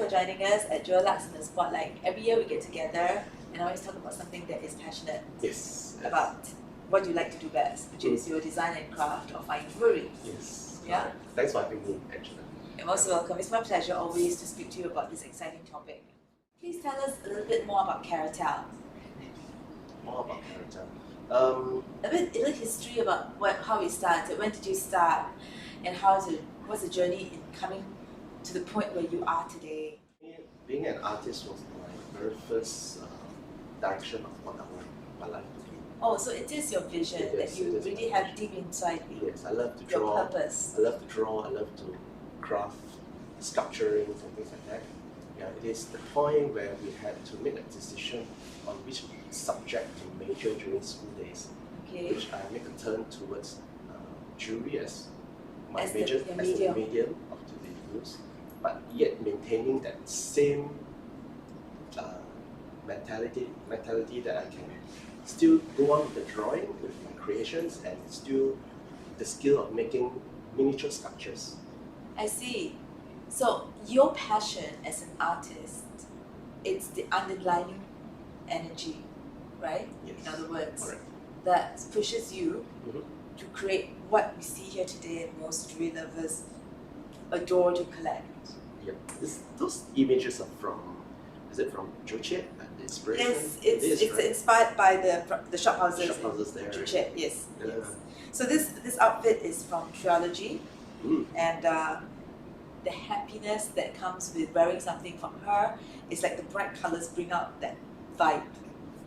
for joining us at Jewellery in the Spotlight. Every year we get together and always talk about something that is passionate. Yes. About what you like to do best, which is your design and craft or fine jewellery. Yes. Yeah? Thanks for having me, actually. You're most welcome. It's my pleasure always to speak to you about this exciting topic. Please tell us a little bit more about Caratell. More about Caratell. A little history about how it started. When did you start, and what's the journey in coming to the point where you are today? Being an artist was my very first direction of what I want my life to be. Oh, so it is your vision that you really have deep inside you. Yes, I love to your draw. Purpose. I love to draw. I love to craft, sculpturing, and things like that. Yeah, it is the point where we had to make a decision on which subject to major during school days. Okay. Which I make a turn towards jewelry as my as major the as a medium of the use, but yet maintaining that same mentality that I can still go on with the drawing, with my creations, and still the skill of making miniature sculptures. I see. So your passion as an artist, it's the underlying energy, right? Yes. In other words, Correct. that pushes you Mm-hmm. to create what we see here today and most jewelry lovers adore to collect. Yeah. Those images are from, is it from Juche? The inspiration? Yes, It is, it's right? inspired by the shop houses Shop houses there, in right? Juche, yes. Yeah. Yes. So this outfit is from Triologie, and the happiness that comes with wearing something from her is like the bright colours bring out that vibe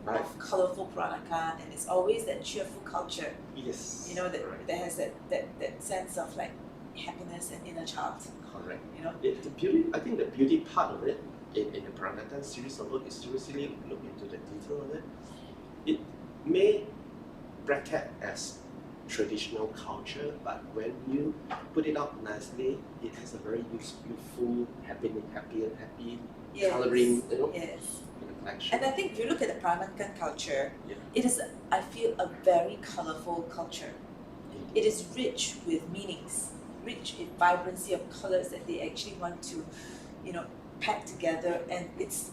Right. of colourful Peranakan, and it's always that cheerful culture, Yes. you know, that Correct. that has that sense of like happiness and inner child, Correct. you know. The beauty, I think the beauty part of it in the Peranakan series of work is to really look into the detail of it. It may bracket as traditional culture, but when you put it out nicely, it has a very youthful, happy Yes. colouring, you know, Yes. in the collection. And I think if you look at the Peranakan culture, Yeah. it is, I feel, a very colourful culture. It is rich with meanings, rich in vibrancy of colours that they actually want to, you know, pack together. And it's,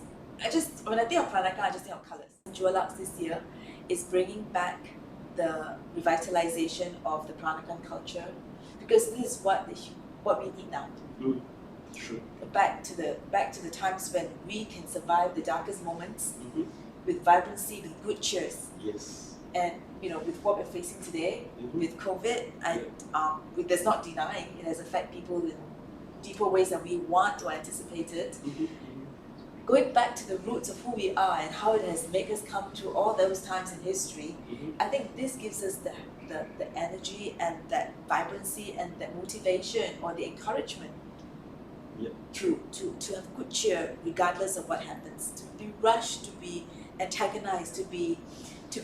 when I think of Peranakan, I just think of colours. Jewellery this year is bringing back the revitalization of the Peranakan culture, because this is what we need now. True. Back to the times when we can survive the darkest moments Mm-hmm. with vibrancy, with good cheers. Yes. And you know, with what we're facing today, Mm-hmm. with COVID, and there's not denying it has affected people in deeper ways than we want or anticipated. Mm-hmm. Going back to the roots of who we are and how it has made us come to all those times in history, Mm-hmm. I think this gives us the energy and that vibrancy and that motivation or the encouragement Yep. to have good cheer regardless of what happens, to be rushed, to be antagonized, to be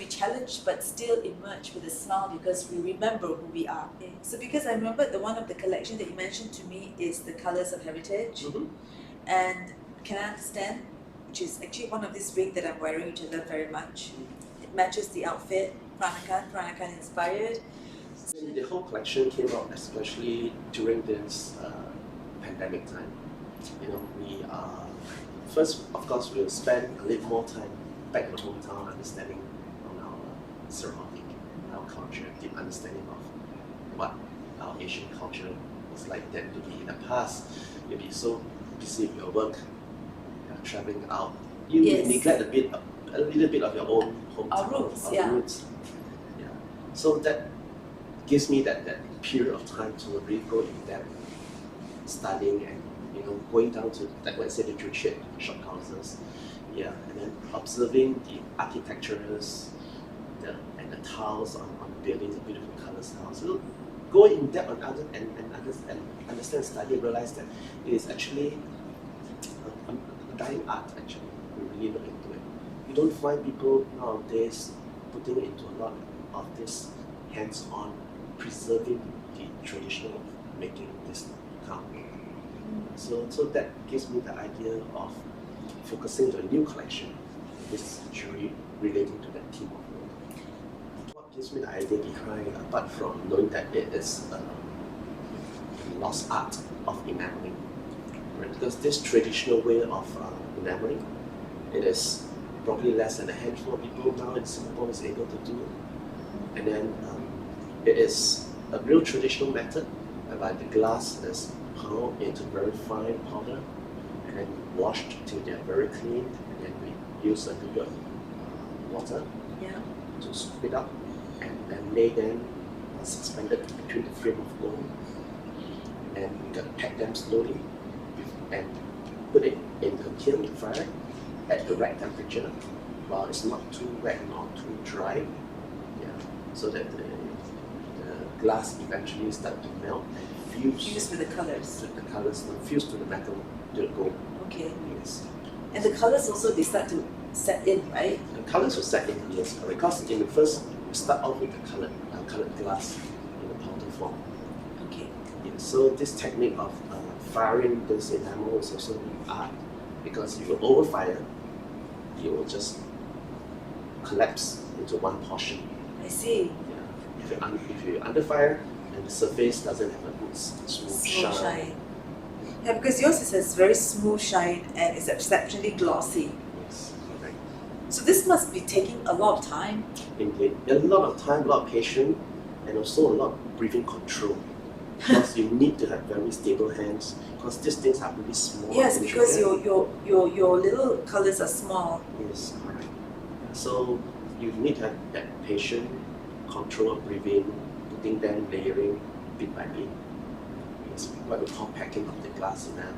challenged, but still emerge with a smile because we remember who we are. Okay. So because I remember one of the collection that you mentioned to me is the colours of heritage, Mm-hmm. and can I understand, which is actually one of these rings that I'm wearing, which I love very much. It matches the outfit, Peranakan inspired. The whole collection came out especially during this pandemic time. You know, we are first, of course, we'll spend a little more time back in the hometown, understanding on our surrounding, our culture, deep understanding of what our Asian culture was like then to be in the past. You'll be so busy with your work, traveling out. You Yes. neglect a little bit of your own hometown, Our roots, our yeah. roots. Yeah. So that gives me that period of time to really go in depth studying and, you know, going down to, like what I said, the Juche shop houses, yeah, and then observing the architectures, and the tiles on the buildings, the beautiful colors tiles. So go in depth on other and understand, study, realize that it is actually a dying art. Actually, we really look into it. You don't find people nowadays putting into a lot of this hands-on preserving the traditional of making this kind of work. So that gives me the idea of focusing on a new collection, this jewelry relating to that theme of work. What gives me the idea behind, apart from knowing that it is the lost art of enameling, because this traditional way of enameling, it is probably less than a handful of people now in Singapore is able to do it. And then it is a real traditional method whereby the glass is pounded into very fine powder and then washed till they are very clean, and then we use a little bit of water to scoop it up and then lay them suspended between the frame of gold, and we can pack them slowly and put it in the kiln fire at the right temperature while it's not too wet nor too dry, so that the glass eventually start to melt and fuse with the colours. To the colours, fuse to the metal, to the gold. Okay. Yes. And the colours also, they start to set in, right? The colours will set in, yes, correct. Because in the first, we start off with the coloured glass in the powder form. Okay. Yeah, so this technique of firing this enamel is also an art, because if you overfire, it will just collapse into one portion. I see. Yeah. If you under fire, then the surface doesn't have a good smooth shine. Yeah, because yours is very smooth shine and it's exceptionally glossy. Yes, correct. So this must be taking a lot of time. Indeed. A lot of time, a lot of patience, and also a lot of breathing control. Because you need to have very stable hands, because these things are really small. Yes, because your little colours are small. Yes, correct. So you need to have that patient control of breathing, putting them, layering bit by bit. It's what we call packing of the glass enamel.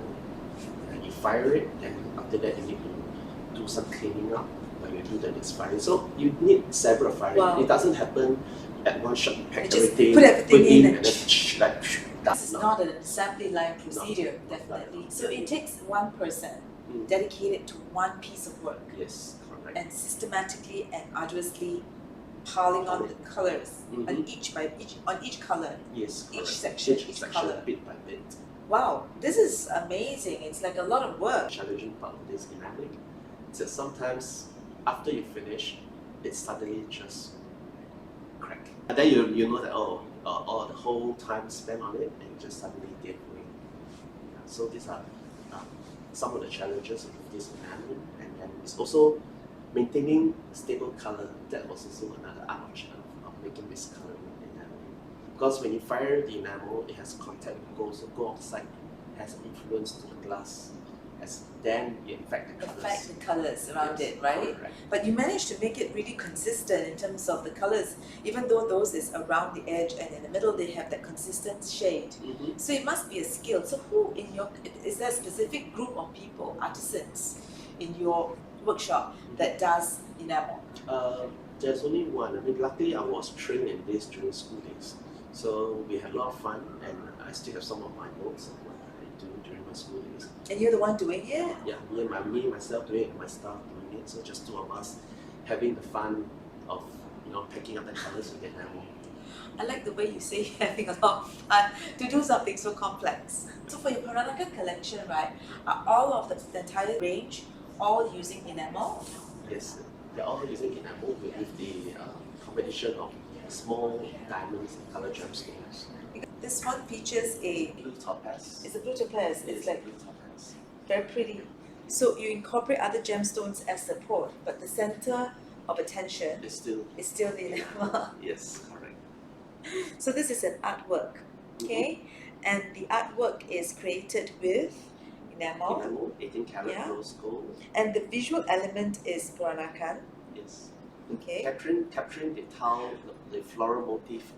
And you fire it, and after that you need to do some cleaning up when you do the next firing. So you need several firing. Wow. It doesn't happen at one shot. You pack You just everything, put everything in and then like this is not an assembly line procedure, definitely. So it takes one person dedicated to one piece of work. Yes, correct. And systematically and arduously piling on the colours on each colour. Yes, each correct. section, each colour. Bit by bit. Wow, this is amazing. It's like a lot of work. Challenging part of this enameling is that sometimes after you finish, it suddenly just crack. And then you know that the whole time spent on it, and you just suddenly gave away. Yeah, so these are some of the challenges of this enameling, and then it's also maintaining stable color. That was also another art of making this color enameling. Because when you fire the enamel, it has contact with gold, so gold oxide has an influence to the glass, then you affect the colours. Around it, right? Correct. But you managed to make it really consistent in terms of the colours, even though those is around the edge and in the middle they have that consistent shade. So it must be a skill. So is there a specific group of people, artisans, in your workshop that does enamel? There's only one. I mean, luckily I was trained in this during school days, so we had a lot of fun, and I still have some of my notes of what I do during my school days. And you're the one doing it? Yeah, me myself doing it, and my staff doing it. So just two of us having the fun of picking up the colours with the enamel. I like the way you say having a lot of fun to do something so complex. So for your Peranakan collection, right, are all of the entire range all using enamel? Yes, they're all using enamel with the combination of small diamonds and colour gemstones. This one features a blue topaz. It's a blue topaz. It's like blue topaz. very pretty. So you incorporate other gemstones as support, but the center of attention It's still is still the enamel. yes, correct. So this is an artwork, okay? And the artwork is created with enamel. 18 karat rose gold. And the visual element is Peranakan. Yes. Okay. Capturing the tile, the floral motif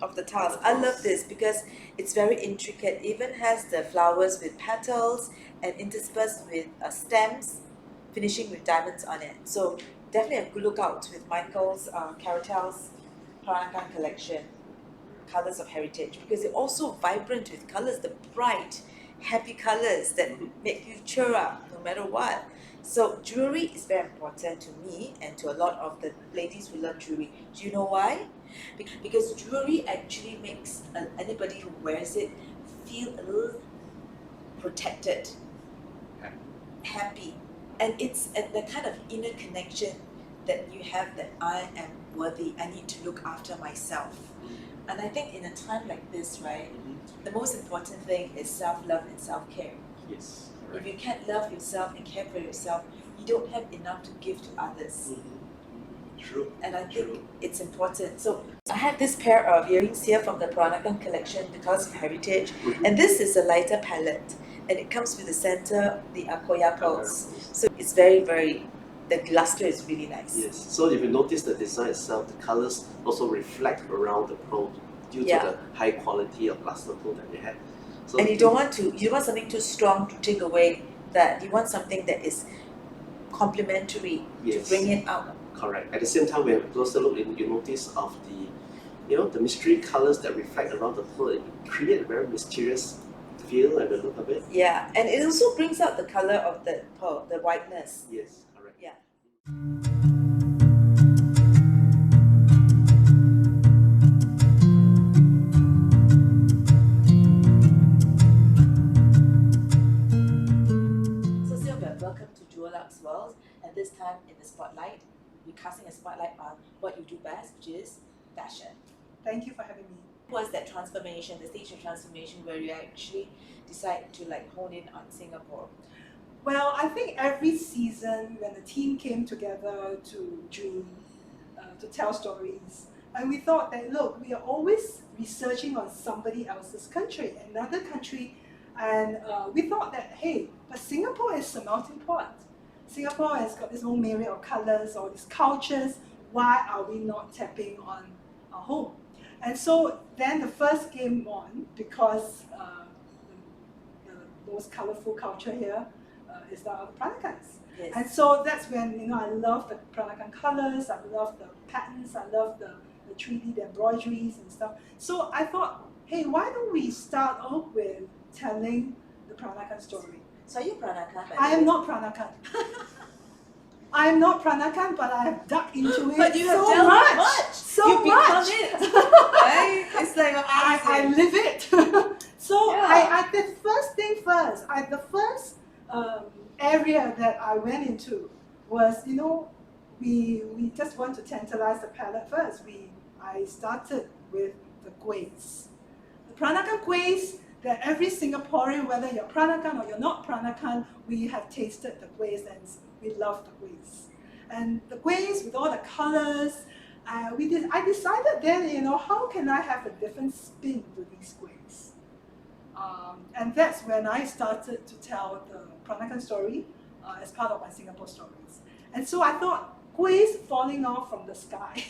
Of the tiles. I love this because it's very intricate. It even has the flowers with petals and interspersed with stems, finishing with diamonds on it. So definitely a good look out with Michael's Caratell's Peranakan collection, Colours of Heritage, because they're also vibrant with colours, the bright, happy colours that make you cheer up no matter what. So jewellery is very important to me and to a lot of the ladies who love jewellery. Do you know why? Because jewellery actually makes anybody who wears it feel a little protected, happy. And it's the kind of inner connection that you have, that I am worthy, I need to look after myself. And I think in a time like this, right, the most important thing is self-love and self-care. Yes, If correct. you can't love yourself and care for yourself, you don't have enough to give to others. True. And I think True. it's important. So I have this pair of earrings here from the Peranakan collection because of heritage. And this is a lighter palette. And it comes with the center, the Akoya pearls. So it's very, the luster is really nice. Yes. So if you notice the design itself, the colors also reflect around the pearl due to the high quality of luster pearl that we have. So and you want something too strong to take away that. You want something that is complementary to bring it out. Correct. At the same time, when you closer look, you notice of the mystery colors that reflect around the pearl. It create a very mysterious feel and the look of it. Yeah, and it also brings out the color of the pearl, the whiteness. Yes, correct. Yeah. So Sylvia, welcome to Jewellery's World, and this time in the spotlight, we're casting a spotlight on what you do best, which is fashion. Thank you for having me. What was that transformation, the stage of transformation where you actually decide to hone in on Singapore? Well, I think every season when the team came together to June to tell stories, and we thought that, look, we are always researching on somebody else's country, another country, and we thought that, hey, but Singapore is a melting pot. Singapore has got this whole myriad of colors, all these cultures. Why are we not tapping on our home? And so then the first game on, because the most colorful culture here is that of the Peranakans. Yes. And so that's when I love the Peranakan colors, I love the patterns, I love the 3D, the embroideries and stuff. So I thought, hey, why don't we start off with telling the Peranakan story? So are you Peranakan? I am not Peranakan. I am not Peranakan, but I have dug into it But you have so delved much. So you much. become it, right? It's like I amazing. live it. So Yeah. I did first thing first. The first area that I went into was, we just want to tantalize the palate first. I started with the kuehs. The Peranakan kuehs that every Singaporean, whether you're Peranakan or you're not Peranakan, we have tasted the kuehs and we love the kuehs. And the kuehs with all the colors, I decided then, how can I have a different spin to these kuehs? And that's when I started to tell the Peranakan story as part of my Singapore stories. And so I thought, kuehs falling off from the sky.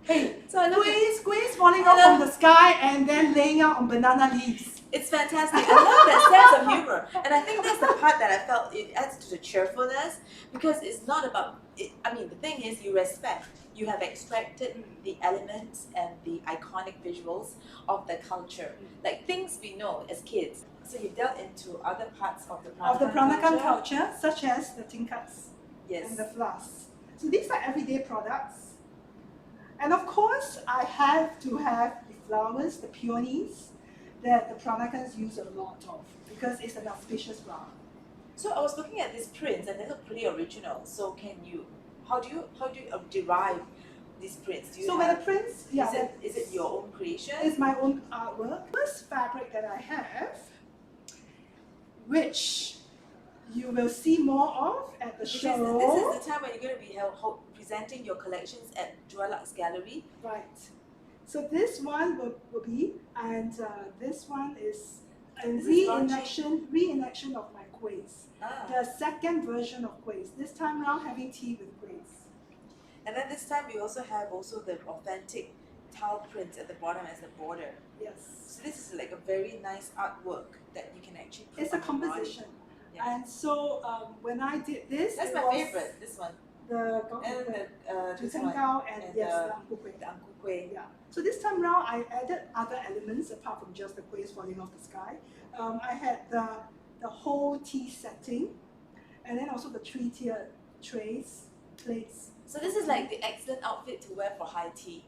Hey, So I love kuehs falling off from the sky and then laying out on banana leaves. It's fantastic. I love that sense of humor. And I think that's the part that I felt it adds to the cheerfulness, because it's not about it. I mean, the thing is, you respect. You have extracted the elements and the iconic visuals of the culture, like things we know as kids. So you delved into other parts of the Peranakan culture, such as the tingkats Yes. and the flasks. So these are everyday products. And of course, I have to have the flowers, the peonies, that the Peranakans use a lot of, because it's an auspicious flower. So I was looking at these prints and they look pretty original. So how do you derive these prints? Do you So have, when the prints, is it your own creation? It's my own artwork. First fabric that I have, which you will see more of at the show. This is the time when you're going to be presenting your collections at Jewellery's Gallery. Right. So this one will be, and this one is a This is reenaction of my kuehs. Ah. The second version of kuehs. This time around having tea with kuehs. And then this time we also have the authentic tile prints at the bottom as the border. Yes. So this is like a very nice artwork that you can actually put It's a on your body. composition. Yeah. And so when I did this, That's it my was favorite, this one. The And this one. Jutengao and And yes, the the Angku kueh. The Angku kueh. Yeah. So this time round, I added other elements apart from just the kuehs falling off the sky. I had the whole tea setting, and then also the 3-tier plates. So this is like the excellent outfit to wear for high tea.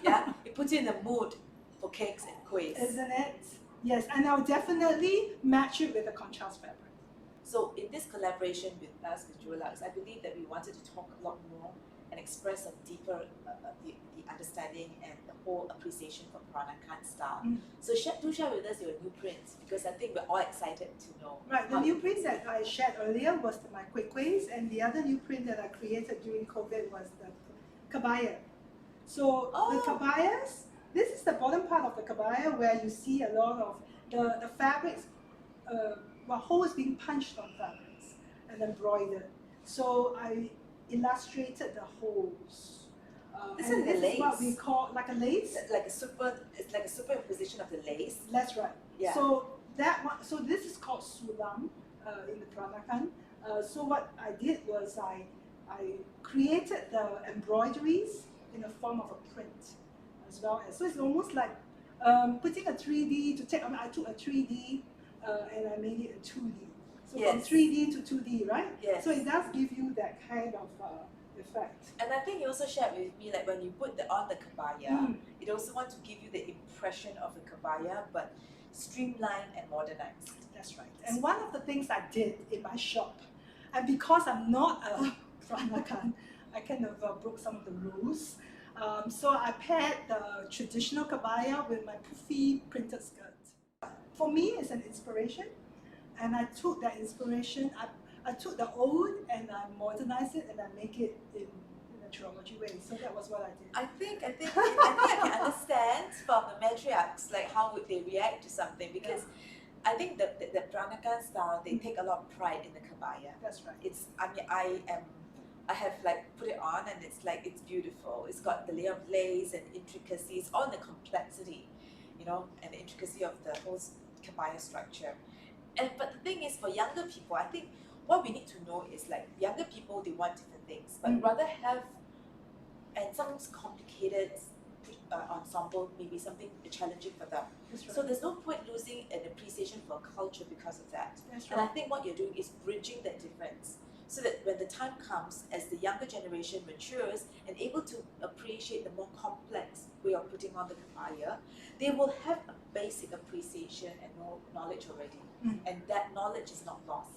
Yeah, it puts you in the mood for cakes and kuehs. Isn't it? Yes, and I'll definitely match it with the contrast fabric. So in this collaboration with us, with Jewellery's, I believe that we wanted to talk a lot more and express a deeper the understanding and the whole appreciation for Peranakan style. So do share with us your new prints, because I think we're all excited to know. Right, the new print that I shared earlier was my kwek-kweks, and the other new print that I created during COVID was the kebaya. So the kebayas, this is the bottom part of the kebaya where you see a lot of the fabrics, holes being punched on fabrics and embroidered. So I illustrated the holes. This and is the this lace? is what we call like a lace. It's like a superimposition of the lace. That's right. Yeah. So so this is called sulam in the Peranakan. So what I did was I created the embroideries in the form of a print, as well as, so it's almost like putting a 3D I took a 3D and I made it a 2D. So from 3D to 2D, right? Yes. So it does give you that kind of effect. And I think you also shared with me, like when you put on the kebaya, it also wants to give you the impression of the kebaya, but streamlined and modernized. That's right. And one of the things I did in my shop, and because I'm not a Peranakan, I kind of broke some of the rules. So I paired the traditional kebaya with my puffy printed skirt. For me, it's an inspiration, and I took that inspiration. I took the old and I modernized it and I make it in a triology way. So that was what I did. I think I can understand from the matriarchs, like how would they react to something, because I think the Peranakan style, they take a lot of pride in the kebaya. That's right. I have like put it on and it's like, it's beautiful. It's got the layer of lace and intricacies, all the complexity, and the intricacy of the whole kebaya structure. But the thing is, for younger people, I think what we need to know is, like, younger people, they want different things, but rather have, and sometimes complicated ensemble, maybe something challenging for them. That's right. So there's no point losing an appreciation for culture because of that. That's And I right. think what you're doing is bridging that difference, so that when the time comes, as the younger generation matures and able to appreciate the more complex way of putting on the kebaya, they will have a basic appreciation and knowledge already, and that knowledge is not lost.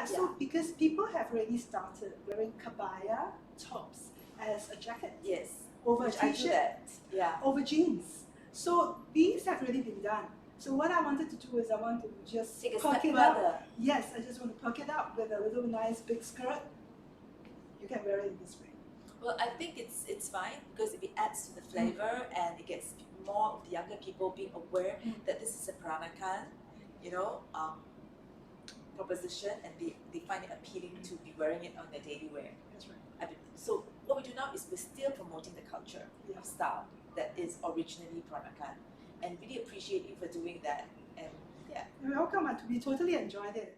So because people have already started wearing kebaya tops as a jacket. Yes. Over a Which I do t-shirt. that. Yeah. Over jeans. So these have already been done. So what I wanted to do is I want to just Take a perk step it further. up. Yes, I just want to perk it up with a little nice big skirt. You can wear it in this way. Well, I think it's fine, because it adds to the flavor and it gets more of the younger people being aware that this is a Peranakan, proposition, and they find it appealing to be wearing it on their daily wear. That's right. So what we do now is we're still promoting the culture of style that is originally Peranakan, and really appreciate you for doing that. And You're welcome. We totally enjoyed it.